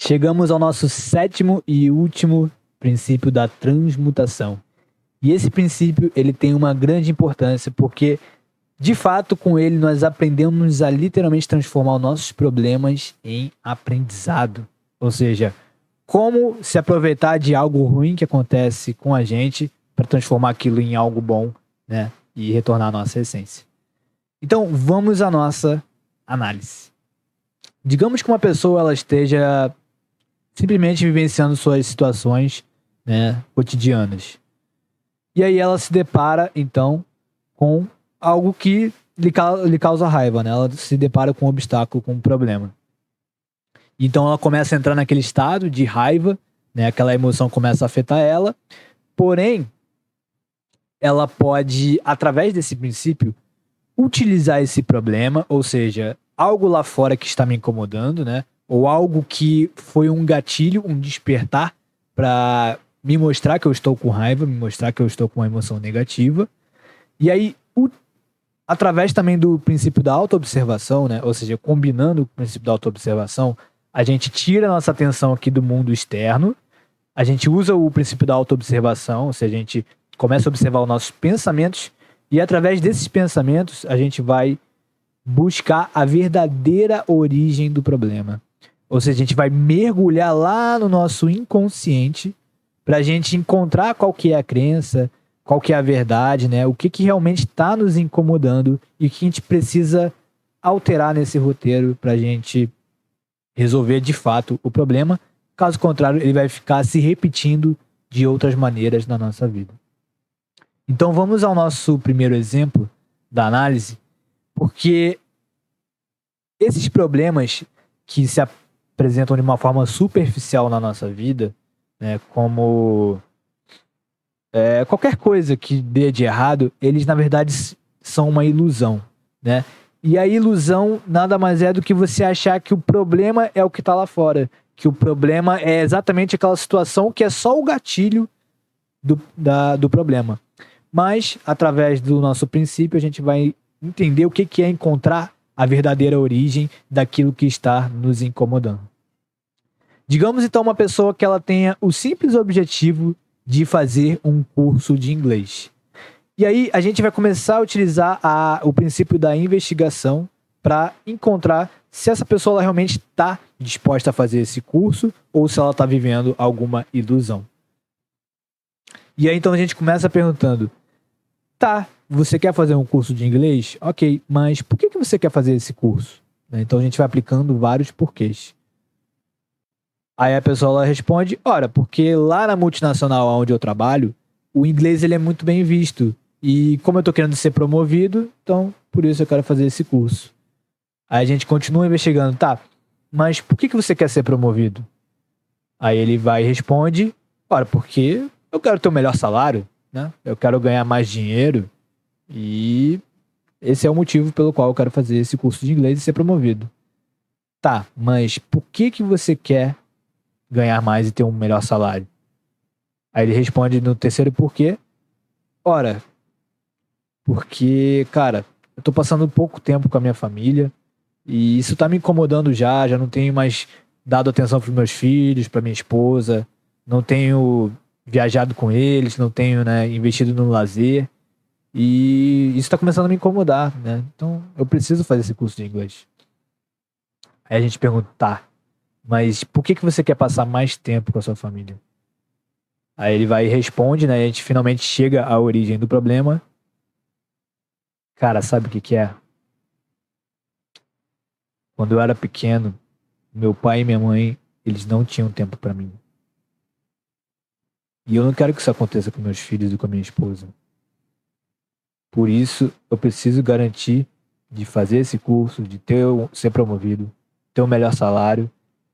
Chegamos ao nosso sétimo e último princípio da transmutação. E esse princípio, ele tem uma grande importância porque, de fato, com ele nós aprendemos a literalmente transformar os nossos problemas em aprendizado. Ou seja, como se aproveitar de algo ruim que acontece com a gente para transformar aquilo em algo bom, né? E retornar à nossa essência. Então, vamos à nossa análise. Digamos que uma pessoa ela esteja simplesmente vivenciando suas situações, né, cotidianas. E aí ela se depara, então, com algo que lhe causa raiva, né? Ela se depara com um obstáculo, com um problema. Então ela começa a entrar naquele estado de raiva, né? Aquela emoção começa a afetar ela. Porém, ela pode, através desse princípio, utilizar esse problema, ou seja, algo lá fora que está me incomodando, né? Ou algo que foi um gatilho, um despertar para me mostrar que eu estou com raiva, me mostrar que eu estou com uma emoção negativa. E aí, através também do princípio da autoobservação, né? Ou seja, combinando com o princípio da autoobservação, a gente tira a nossa atenção aqui do mundo externo, a gente usa o princípio da autoobservação, ou seja, a gente começa a observar os nossos pensamentos e através desses pensamentos a gente vai buscar a verdadeira origem do problema. Ou seja, a gente vai mergulhar lá no nosso inconsciente para a gente encontrar qual que é a crença, qual que é a verdade, né? O que realmente está nos incomodando e o que a gente precisa alterar nesse roteiro para a gente resolver de fato o problema. Caso contrário, ele vai ficar se repetindo de outras maneiras na nossa vida. Então vamos ao nosso primeiro exemplo da análise, porque esses problemas que se apresentam de uma forma superficial na nossa vida, né, como qualquer coisa que dê de errado, eles na verdade são uma ilusão, né? E a ilusão nada mais é do que você achar que o problema é o que está lá fora, que o problema é exatamente aquela situação que é só o gatilho do problema. Mas, através do nosso princípio, a gente vai entender o que é encontrar a verdadeira origem daquilo que está nos incomodando. Digamos, então, uma pessoa que ela tenha o simples objetivo de fazer um curso de inglês. E aí, a gente vai começar a utilizar o princípio da investigação para encontrar se essa pessoa ela realmente está disposta a fazer esse curso ou se ela está vivendo alguma ilusão. E aí, então, a gente começa perguntando: tá, você quer fazer um curso de inglês? Ok, mas por que você quer fazer esse curso? Então, a gente vai aplicando vários porquês. Aí a pessoa ela responde: ora, porque lá na multinacional onde eu trabalho, o inglês ele é muito bem visto. E como eu tô querendo ser promovido, então por isso eu quero fazer esse curso. Aí a gente continua investigando: tá, mas por que você quer ser promovido? Aí ele vai e responde: ora, porque eu quero ter o melhor salário, né? Eu quero ganhar mais dinheiro e esse é o motivo pelo qual eu quero fazer esse curso de inglês e ser promovido. Tá, mas por que você quer ganhar mais e ter um melhor salário? Aí ele responde no terceiro porquê: ora, porque, cara, eu tô passando pouco tempo com a minha família e isso tá me incomodando já não tenho mais dado atenção pros meus filhos, pra minha esposa, não tenho viajado com eles, não tenho, né, investido no lazer e isso tá começando a me incomodar, né? Então eu preciso fazer esse curso de inglês. Aí a gente pergunta: tá, mas por que você quer passar mais tempo com a sua família? Aí ele vai e responde, né? E a gente finalmente chega à origem do problema. Cara, sabe o que é? Quando eu era pequeno, meu pai e minha mãe, eles não tinham tempo pra mim. E eu não quero que isso aconteça com meus filhos e com a minha esposa. Por isso, eu preciso garantir de fazer esse curso, de ser promovido, ter um melhor salário,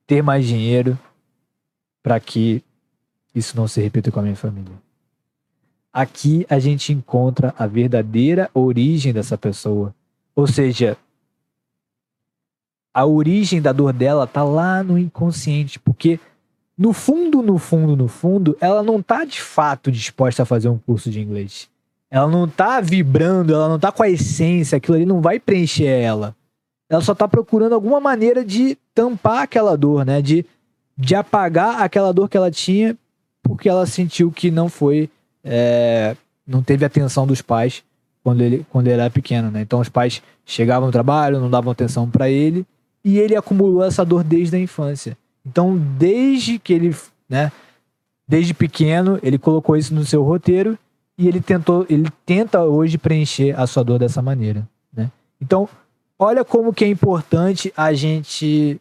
ter mais dinheiro, para que isso não se repita com a minha família. Aqui a gente encontra a verdadeira origem dessa pessoa. Ou seja, a origem da dor dela tá lá no inconsciente, porque no fundo, ela não tá de fato disposta a fazer um curso de inglês. Ela não tá vibrando, ela não tá com a essência, aquilo ali não vai preencher ela. Ela só tá procurando alguma maneira de tampar aquela dor, né? De de apagar aquela dor que ela tinha porque ela sentiu que não foi, não teve atenção dos pais quando ele era pequeno, né? Então os pais chegavam no trabalho, não davam atenção para ele e ele acumulou essa dor desde a infância. Então desde que ele, né, desde pequeno, ele colocou isso no seu roteiro e ele tenta hoje preencher a sua dor dessa maneira, né? Então, olha como que é importante a gente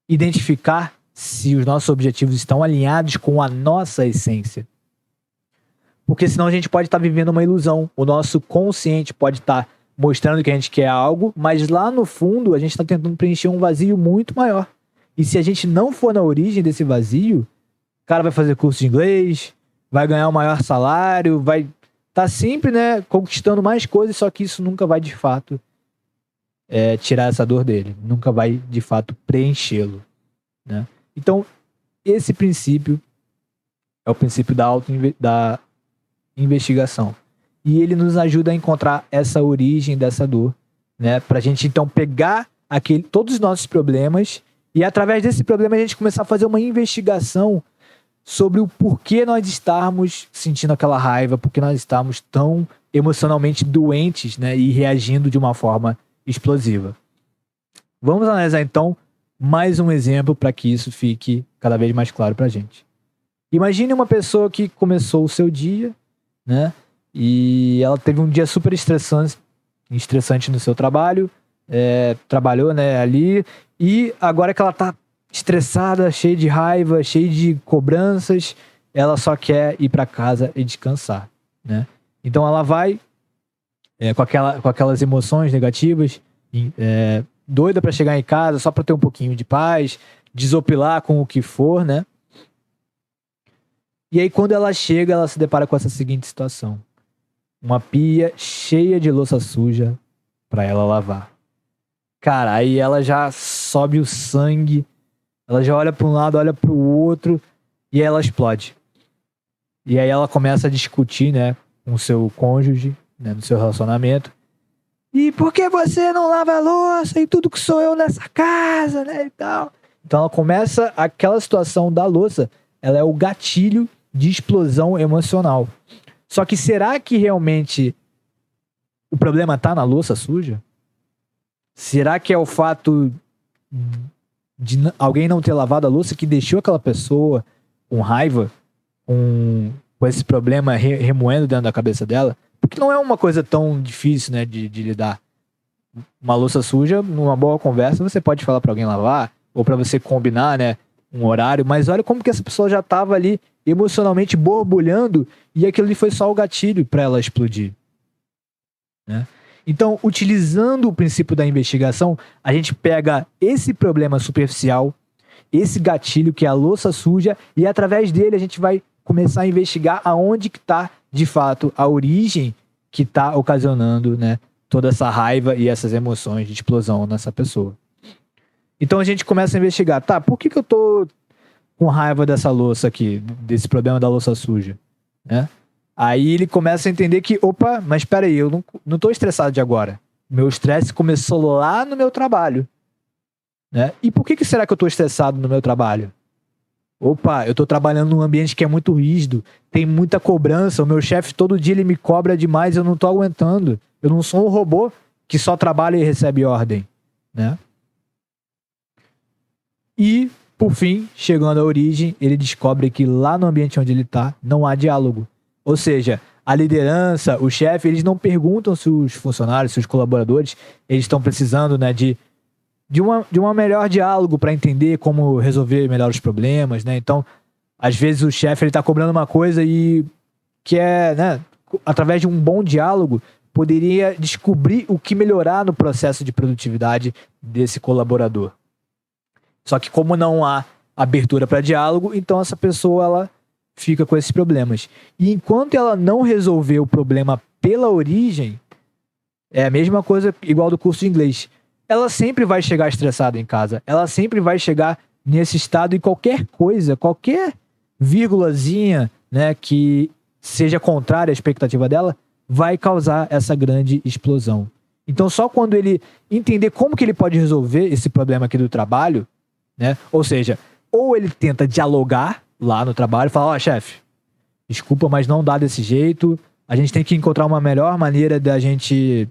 identificar se os nossos objetivos estão alinhados com a nossa essência. Porque senão a gente pode estar vivendo uma ilusão. O nosso consciente pode estar mostrando que a gente quer algo, mas lá no fundo a gente está tentando preencher um vazio muito maior. E se a gente não for na origem desse vazio, o cara vai fazer curso de inglês, vai ganhar um maior salário, vai estar sempre, né, conquistando mais coisas, só que isso nunca vai de fato tirar essa dor dele, nunca vai de fato preenchê-lo, né? Então, esse princípio é o princípio da investigação. E ele nos ajuda a encontrar essa origem dessa dor, né? Pra gente, então, pegar todos os nossos problemas e, através desse problema, a gente começar a fazer uma investigação sobre o porquê nós estamos sentindo aquela raiva, porque nós estamos tão emocionalmente doentes, né? E reagindo de uma forma explosiva. Vamos analisar, então, mais um exemplo para que isso fique cada vez mais claro pra gente. Imagine uma pessoa que começou o seu dia, né? E ela teve um dia super estressante no seu trabalho, trabalhou, né, ali, e agora que ela tá estressada, cheia de raiva, cheia de cobranças, ela só quer ir para casa e descansar, né? Então ela vai com aquelas emoções negativas, doida para chegar em casa só para ter um pouquinho de paz, desopilar com o que for, né? E aí quando ela chega, ela se depara com essa seguinte situação: uma pia cheia de louça suja para ela lavar. Cara, aí ela já sobe o sangue, ela já olha para um lado, olha para o outro, e aí ela explode. E aí ela começa a discutir, né, com o seu cônjuge, né, no seu relacionamento. E por que você não lava a louça e tudo que sou eu nessa casa, né, e tal. Então ela começa, aquela situação da louça, ela é o gatilho de explosão emocional. Só que será que realmente o problema tá na louça suja? Será que é o fato de alguém não ter lavado a louça que deixou aquela pessoa com raiva, com esse problema remoendo dentro da cabeça dela? Porque não é uma coisa tão difícil, né, de lidar. Uma louça suja, numa boa conversa, você pode falar pra alguém lavar, ou pra você combinar, né, um horário, mas olha como que essa pessoa já tava ali emocionalmente borbulhando e aquilo ali foi só o gatilho pra ela explodir, né? Então, utilizando o princípio da investigação, a gente pega esse problema superficial, esse gatilho que é a louça suja, e através dele a gente vai começar a investigar aonde que tá, de fato, a origem que tá ocasionando, né, toda essa raiva e essas emoções de explosão nessa pessoa. Então a gente começa a investigar, tá, por que eu tô com raiva dessa louça aqui, desse problema da louça suja, né? Aí ele começa a entender que, opa, mas peraí, eu não tô estressado de agora. Meu estresse começou lá no meu trabalho, né? E por que será que eu tô estressado no meu trabalho? Opa, eu tô trabalhando num ambiente que é muito rígido, tem muita cobrança, o meu chefe todo dia ele me cobra demais, eu não tô aguentando. Eu não sou um robô que só trabalha e recebe ordem, né? E, por fim, chegando à origem, ele descobre que lá no ambiente onde ele tá, não há diálogo. Ou seja, a liderança, o chefe, eles não perguntam se os funcionários, se os colaboradores, eles estão precisando, né, de um melhor diálogo para entender como resolver melhor os problemas, né? Então, às vezes o chefe ele tá cobrando uma coisa e que né, através de um bom diálogo, poderia descobrir o que melhorar no processo de produtividade desse colaborador. Só que como não há abertura para diálogo, então essa pessoa ela fica com esses problemas. E enquanto ela não resolver o problema pela origem, é a mesma coisa igual do curso de inglês. Ela sempre vai chegar estressada em casa. Ela sempre vai chegar nesse estado e qualquer coisa, qualquer vírgulazinha, né, que seja contrária à expectativa dela, vai causar essa grande explosão. Então só quando ele entender como que ele pode resolver esse problema aqui do trabalho, né, ou seja, ou ele tenta dialogar lá no trabalho, fala, ó, chefe, desculpa, mas não dá desse jeito, a gente tem que encontrar uma melhor maneira da gente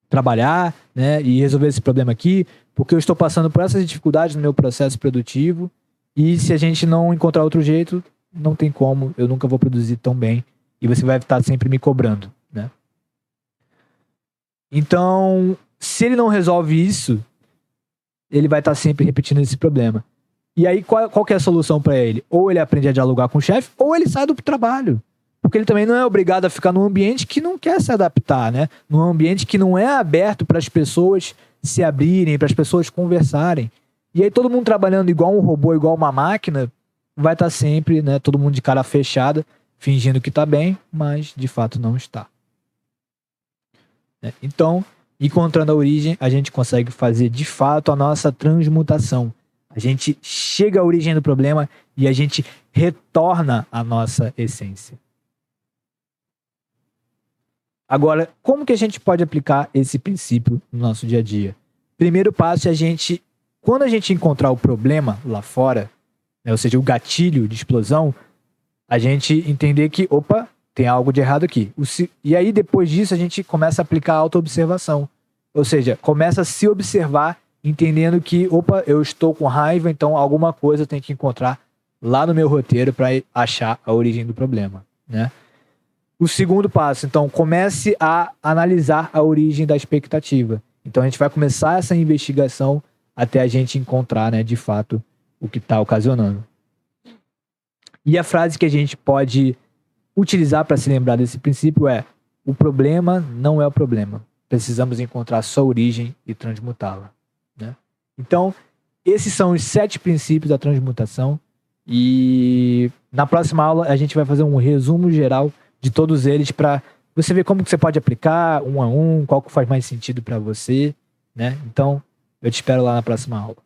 trabalhar, né, e resolver esse problema aqui, porque eu estou passando por essas dificuldades no meu processo produtivo, e se a gente não encontrar outro jeito, não tem como, eu nunca vou produzir tão bem, e você vai estar sempre me cobrando, né? Então, se ele não resolve isso, ele vai estar sempre repetindo esse problema. E aí, qual que é a solução para ele? Ou ele aprende a dialogar com o chefe, ou ele sai do trabalho. Porque ele também não é obrigado a ficar num ambiente que não quer se adaptar, né? Num ambiente que não é aberto para as pessoas se abrirem, para as pessoas conversarem. E aí todo mundo trabalhando igual um robô, igual uma máquina, vai estar sempre, né, todo mundo de cara fechada, fingindo que está bem, mas de fato não está. Então, encontrando a origem, a gente consegue fazer de fato a nossa transmutação. A gente chega à origem do problema e a gente retorna à nossa essência. Agora, como que a gente pode aplicar esse princípio no nosso dia a dia? Primeiro passo é quando a gente encontrar o problema lá fora, né, ou seja, o gatilho de explosão, a gente entender que, opa, tem algo de errado aqui. E aí, depois disso, a gente começa a aplicar a autoobservação. Ou seja, começa a se observar, entendendo que, opa, eu estou com raiva, então alguma coisa eu tenho que encontrar lá no meu roteiro para achar a origem do problema, né? O segundo passo, então, comece a analisar a origem da expectativa. Então, a gente vai começar essa investigação até a gente encontrar, né, de fato, o que está ocasionando. E a frase que a gente pode utilizar para se lembrar desse princípio é: o problema não é o problema. Precisamos encontrar sua origem e transmutá-la, né? Então, esses são os 7 princípios da transmutação. E na próxima aula a gente vai fazer um resumo geral de todos eles para você ver como que você pode aplicar um a um, qual que faz mais sentido para você, né? Então, eu te espero lá na próxima aula.